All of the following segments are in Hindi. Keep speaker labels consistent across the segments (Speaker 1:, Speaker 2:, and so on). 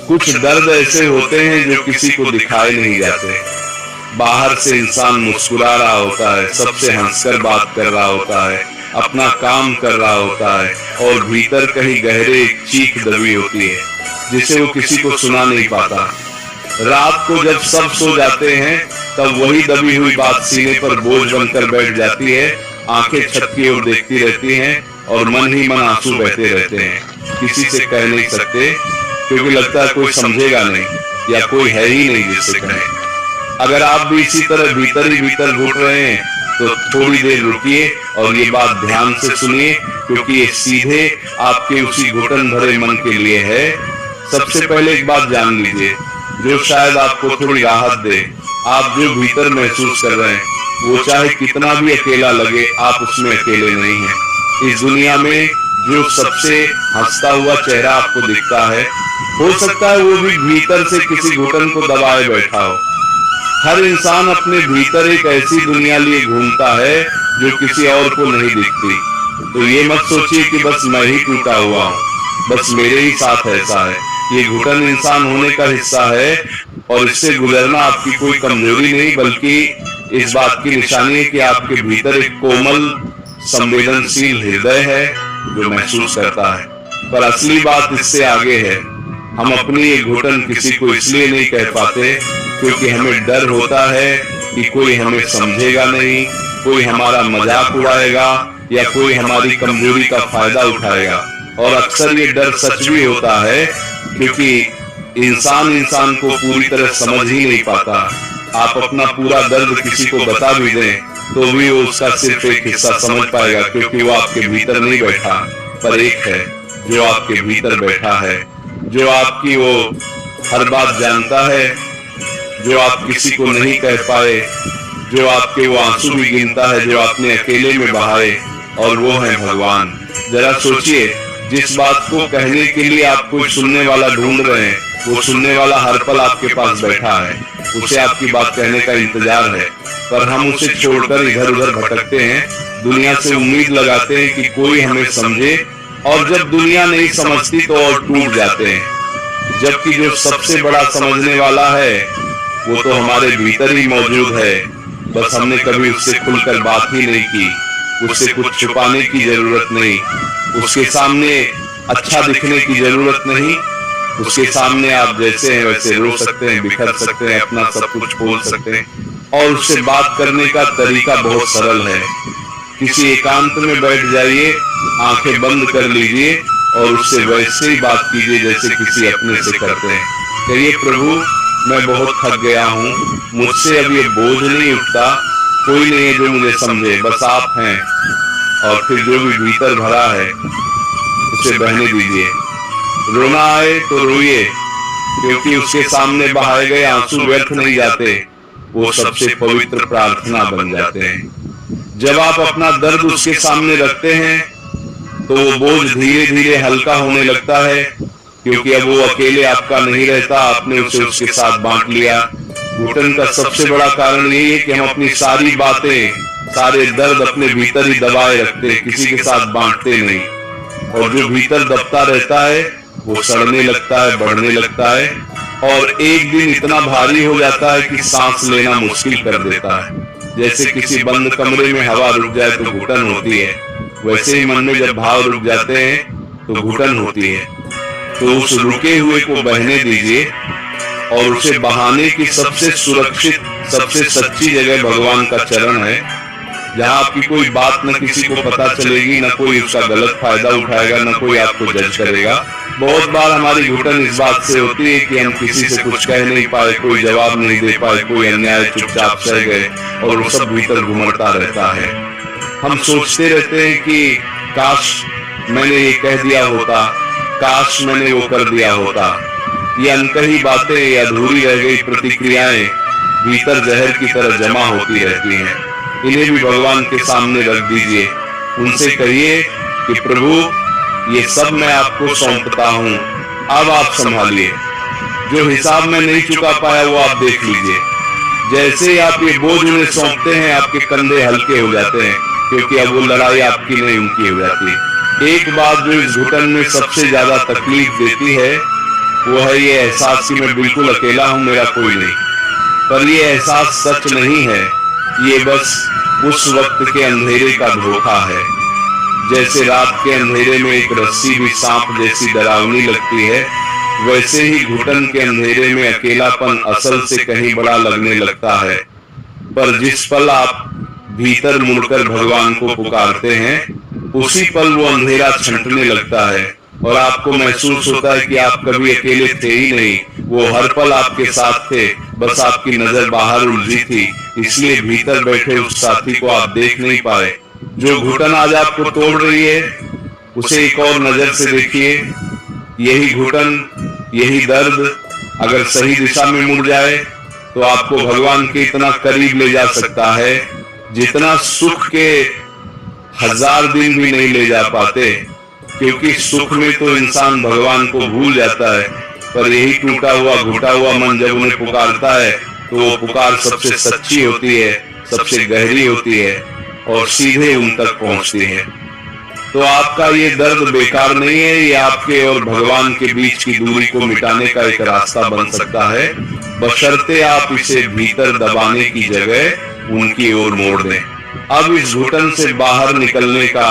Speaker 1: कुछ दर्द ऐसे होते हैं जो किसी को दिखाए नहीं जाते। बाहर से इंसान मुस्कुरा रहा होता है, सबसे हंसकर बात कर रहा होता है, अपना काम कर रहा होता है, और भीतर कहीं गहरे एक चीख दबी होती है जिसे वो किसी को सुना नहीं पाता। रात को जब सब सो जाते हैं तब वही दबी हुई बात सीने पर बोझ बनकर बैठ जाती है। आंखें छत की ओर देखती रहती हैं और मन ही मन आंसू बहते रहते हैं। किसी से कह नहीं सकते क्योंकि लगता है कोई समझेगा नहीं या कोई है ही नहीं जिससे कहें। अगर आप भी इसी तरह भीतर ही भीतर घुट रहे हैं तो थोड़ी देर रुकिए और ये बात ध्यान से सुनिए, क्योंकि ये सीधे आपके उसी घुटन भरे मन के लिए है। सबसे पहले एक बात जान लीजिए जो शायद आपको थोड़ी राहत दे। आप जो भीतर महसूस कर रहे हैं वो चाहे कितना भी अकेला लगे, आप उसमें अकेले नहीं हैं। इस दुनिया में जो सबसे हंसता हुआ चेहरा आपको दिखता है, हो सकता है वो भी भीतर से किसी घुटन को दबाए बैठा हो। हर इंसान अपने भीतर एक ऐसी दुनिया लिए घूमता है जो किसी और को नहीं दिखती। तो ये मत सोचिए कि बस मैं ही टूटा हुआ हूँ, बस मेरे ही साथ ऐसा है। ये घुटन इंसान होने का हिस्सा है और इससे गुजरना आपकी कोई कमजोरी नहीं, बल्कि इस बात की निशानी है कि आपके भीतर एक कोमल संवेदनशील हृदय है जो महसूस करता है। पर असली बात इससे आगे है। हम अपनी ये घुटन किसी को इसलिए नहीं कह पाते क्योंकि हमें डर होता है कि कोई हमें समझेगा नहीं, कोई हमारा मजाक उड़ाएगा या कोई हमारी कमजोरी का फायदा उठाएगा। और अक्सर ये डर सच भी होता है क्योंकि इंसान को पूरी तरह समझ ही नहीं पाता। आप अपना पूरा दर्द किसी को बता भी दें तो भी वो उसका सिर्फ एक हिस्सा समझ पाएगा, क्योंकि वो आपके भीतर नहीं बैठा, पर एक है जो आपके भीतर बैठा है, जो आपकी वो हर बात जानता है, जो आप किसी को नहीं कह पाए, जो आपके वो आंसू भी गिनता है जो आपने अकेले में बहाए, और वो है भगवान। जरा सोचिए, जिस बात को कहने के लिए आप कोई सुनने वाला ढूंढ रहे हैं, वो सुनने वाला हर पल आपके पास बैठा है, उसे आपकी बात कहने का इंतजार है, पर हम उसे छोड़कर इधर उधर भटकते हैं, दुनिया से उम्मीद लगाते हैं कि कोई हमें समझे, और जब दुनिया नहीं समझती तो और टूट जाते हैं। जबकि जो सबसे बड़ा समझने वाला है वो तो हमारे भीतर ही मौजूद है, बस हमने कभी उससे खुलकर बात ही नहीं की। उससे कुछ छुपाने की जरूरत नहीं, उसके सामने अच्छा दिखने की जरूरत नहीं, उसके सामने आप जैसे हैं वैसे रो सकते हैं, बिखर सकते हैं, अपना सब कुछ बोल सकते हैं, और उससे बात करने का तरीका बहुत सरल है। किसी एकांत में बैठ जाइए, आंखें बंद कर लीजिए और उससे वैसे ही बात कीजिए जैसे किसी अपने से करते हैं। कहिए, प्रभु मैं बहुत थक गया हूँ, मुझसे अब ये बोझ नहीं उठता, कोई नहीं है जो मुझे समझे, बस आप हैं। और फिर जो भी भीतर भरा है उसे बहने दीजिए। रोना आए तो रोइए, क्योंकि उसके सामने बहाए गए आंसू व्यर्थ नहीं जाते, वो सबसे पवित्र प्रार्थना बन जाते हैं। जब आप अपना दर्द उसके सामने रखते हैं तो वो बोझ धीरे धीरे हल्का होने लगता है, क्योंकि अब वो अकेले आपका नहीं रहता, आपने उसे उसके साथ बांट लिया। घुटन का सबसे बड़ा कारण यही है कि हम अपनी सारी बातें, सारे दर्द अपने भीतर ही दबाए रखते हैं, किसी के साथ बांटते नहीं। और जो भीतर दबता रहता है वो सड़ने लगता है, बढ़ने लगता है, और एक दिन इतना भारी हो जाता है कि सांस लेना मुश्किल कर देता है। जैसे किसी बंद कमरे में हवा रुक जाए तो घुटन होती है, वैसे ही मन में जब भाव रुक जाते हैं तो घुटन होती है। तो उस रुके हुए को बहने दीजिए, और उसे बहाने की सबसे सुरक्षित, सबसे सच्ची जगह भगवान का चरण है, जहाँ आपकी कोई बात न किसी को पता चलेगी, न कोई उसका गलत फायदा उठाएगा, न कोई आपको जज करेगा। बहुत बार हमारी घुटन इस बात से होती है कि हम किसी से कुछ कह नहीं पाए, कोई जवाब नहीं दे पाए, कोई अन्याय चुपचाप सह गए, और वो सब भीतर घुमड़ता रहता है। हम सोचते रहते हैं कि काश मैंने ये कह दिया होता, काश मैंने वो कर दिया होता। ये अनकही बातें, ये अधूरी रह गई प्रतिक्रियाएं भीतर जहर की तरह जमा होती रहती हैं। इन्हें भी भगवान के सामने रख दीजिए। उनसे कहिए कि प्रभु ये सब मैं आपको सौंपता हूँ, अब आप संभालिए। जो हिसाब में नहीं चुका पाया वो आप देख लीजिए। जैसे ही आप ये बोझ उन्हें सौंपते हैं आपके कंधे हल्के हो जाते हैं, क्योंकि अब वो लड़ाई आपकी नहीं उनकी हो जाती है। एक बात जो इस घुटन में सबसे ज्यादा तकलीफ देती है वो है ये एहसास कि मैं बिल्कुल अकेला हूं, मेरा कोई नहीं। पर ये एहसास सच नहीं है, ये बस उस वक्त के अंधेरे का धोखा है। जैसे रात के अंधेरे में एक रस्सी भी सांप जैसी डरावनी लगती है, वैसे ही घुटन के अंधेरे में अकेलापन असल से कहीं बड़ा लगने लगता है। पर जिस पल आप भीतर मुड़कर भगवान को पुकारते हैं, उसी पल वो अंधेरा छंटने लगता है और आपको महसूस होता है कि आप कभी अकेले थे ही नहीं, वो हर पल आपके साथ थे, बस आपकी नजर बाहर उलझी थी, इसलिए भीतर बैठे उस साथी को आप देख नहीं पाए। जो घुटन आज आपको तोड़ रही है, उसे एक और नजर से देखिए। यही घुटन, यही दर्द अगर सही दिशा में मुड़ जाए तो आपको भगवान के इतना करीब ले जा सकता है जितना सुख के 1000 दिन भी नहीं ले जा पाते। क्योंकि सुख में तो इंसान भगवान को भूल जाता है, पर यही टूटा हुआ घुटा हुआ मन जब उन्हें पुकारता है तो वो पुकार सबसे सच्ची होती है, सबसे गहरी होती है और सीधे उन तक पहुंचती है। तो आपका ये दर्द बेकार नहीं है, ये आपके और भगवान के बीच की दूरी को मिटाने का एक रास्ता बन सकता है, बशर्ते आप इसे भीतर दबाने की जगह उनकी ओर मोड़ दें। अब इस घुटन से बाहर निकलने का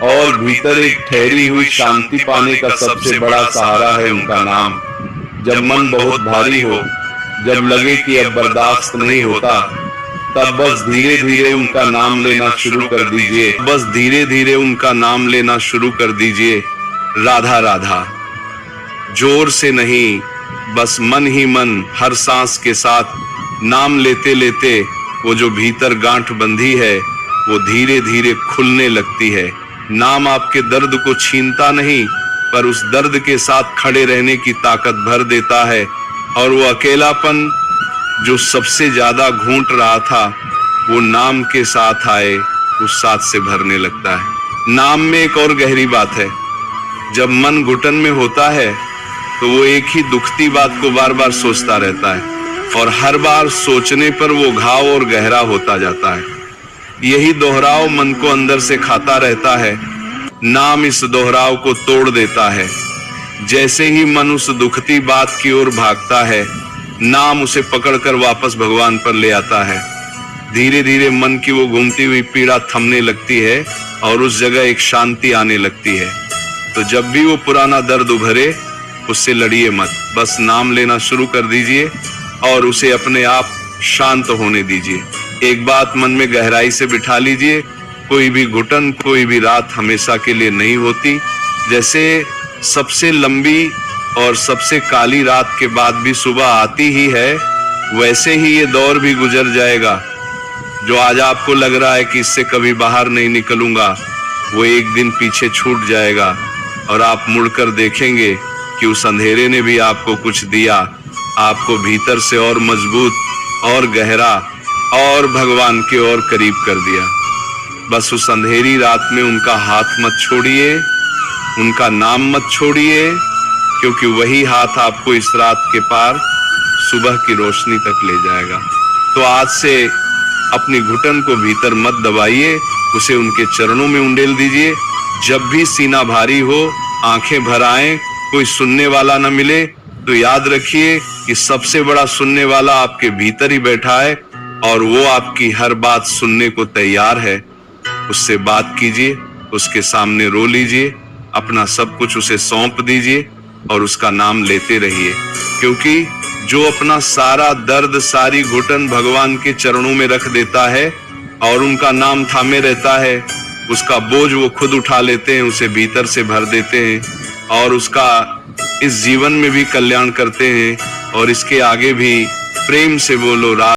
Speaker 1: और भीतर एक ठहरी हुई शांति पाने का सबसे बड़ा सहारा है उनका नाम। जब मन बहुत भारी हो, जब लगे कि अब बर्दाश्त नहीं होता, तब बस धीरे धीरे उनका नाम लेना शुरू कर दीजिए। बस धीरे धीरे उनका नाम लेना शुरू कर दीजिए। राधा राधा, जोर से नहीं, बस मन ही मन हर सांस के साथ नाम लेते लेते वो जो भीतर गांठ बंधी है वो धीरे धीरे खुलने लगती है। नाम आपके दर्द को छीनता नहीं, पर उस दर्द के साथ खड़े रहने की ताकत भर देता है और वो अकेलापन जो सबसे ज्यादा घूंट रहा था वो नाम के साथ आए उस साथ से भरने लगता है। नाम में एक और गहरी बात है, जब मन घुटन में होता है तो वो एक ही दुखती बात को बार बार सोचता रहता है और हर बार सोचने पर वो घाव और गहरा होता जाता है। यही दोहराव मन को अंदर से खाता रहता है। नाम इस दोहराव को तोड़ देता है। जैसे ही मन उस दुखती बात की ओर भागता है, नाम उसे पकड़कर वापस भगवान पर ले आता है। धीरे धीरे मन की वो घूमती हुई पीड़ा थमने लगती है और उस जगह एक शांति आने लगती है। तो जब भी वो पुराना दर्द उभरे, उससे लड़िए मत, बस नाम लेना शुरू कर दीजिए और उसे अपने आप शांत होने दीजिए। एक बात मन में गहराई से बिठा लीजिए, कोई भी घुटन, कोई भी रात हमेशा के लिए नहीं होती। जैसे सबसे लंबी और सबसे काली रात के बाद भी सुबह आती ही है, वैसे ही ये दौर भी गुजर जाएगा। जो आज आपको लग रहा है कि इससे कभी बाहर नहीं निकलूंगा, वो एक दिन पीछे छूट जाएगा और आप मुड़कर देखेंगे कि उस अंधेरे ने भी आपको कुछ दिया, आपको भीतर से और मजबूत और गहरा और भगवान के और करीब कर दिया। बस उस अंधेरी रात में उनका हाथ मत छोड़िए, उनका नाम मत छोड़िए, क्योंकि वही हाथ आपको इस रात के पार सुबह की रोशनी तक ले जाएगा। तो आज से अपनी घुटन को भीतर मत दबाइए, उसे उनके चरणों में उंडेल दीजिए। जब भी सीना भारी हो, आंखें भर आएं, कोई सुनने वाला न मिले, तो याद रखिए कि सबसे बड़ा सुनने वाला आपके भीतर ही बैठा है और वो आपकी हर बात सुनने को तैयार है। उससे बात कीजिए, उसके सामने रो लीजिए, अपना सब कुछ उसे सौंप दीजिए और उसका नाम लेते रहिए। क्योंकि जो अपना सारा दर्द, सारी घुटन भगवान के चरणों में रख देता है और उनका नाम थामे रहता है, उसका बोझ वो खुद उठा लेते हैं, उसे भीतर से भर देते हैं और उसका इस जीवन में भी कल्याण करते हैं। और इसके आगे भी प्रेम से बोलो।